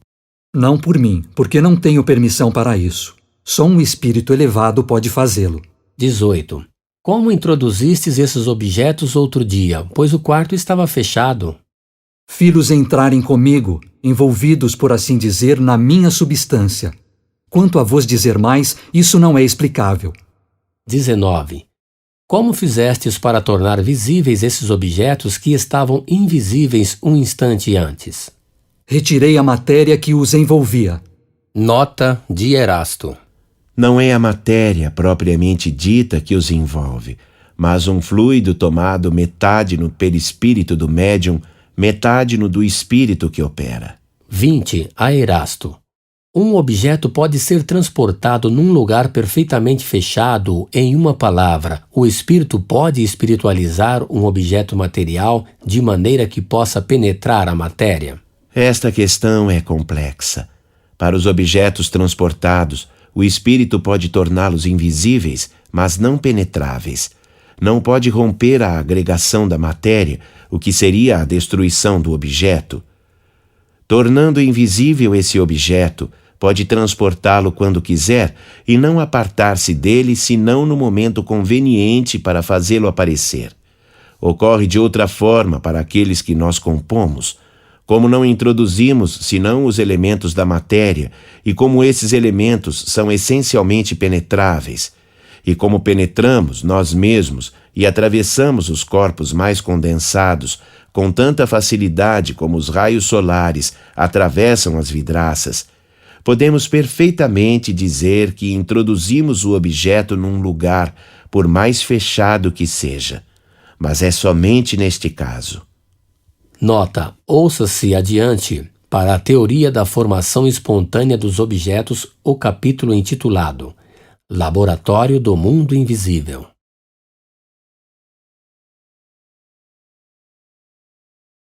Não por mim, porque não tenho permissão para isso. Só um espírito elevado pode fazê-lo. 18. Como introduzistes esses objetos outro dia, pois o quarto estava fechado? Fi-los entrarem comigo, envolvidos, por assim dizer, na minha substância. Quanto a vos dizer mais, isso não é explicável. 19. Como fizestes para tornar visíveis esses objetos que estavam invisíveis um instante antes? Retirei a matéria que os envolvia. Nota de Erasto. Não é a matéria propriamente dita que os envolve, mas um fluido tomado metade no perispírito do médium, metade no do espírito que opera. 20. A Erasto. Um objeto pode ser transportado num lugar perfeitamente fechado. Em uma palavra, o espírito pode espiritualizar um objeto material de maneira que possa penetrar a matéria? Esta questão é complexa. Para os objetos transportados, o espírito pode torná-los invisíveis, mas não penetráveis. Não pode romper a agregação da matéria, o que seria a destruição do objeto. Tornando invisível esse objeto, pode transportá-lo quando quiser e não apartar-se dele senão no momento conveniente para fazê-lo aparecer. Ocorre de outra forma para aqueles que nós compomos. Como não introduzimos senão os elementos da matéria, e como esses elementos são essencialmente penetráveis, e como penetramos nós mesmos e atravessamos os corpos mais condensados com tanta facilidade como os raios solares atravessam as vidraças, podemos perfeitamente dizer que introduzimos o objeto num lugar, por mais fechado que seja. mas é somente neste caso. Nota: ouça-se adiante, para a teoria da formação espontânea dos objetos, o capítulo intitulado Laboratório do Mundo Invisível.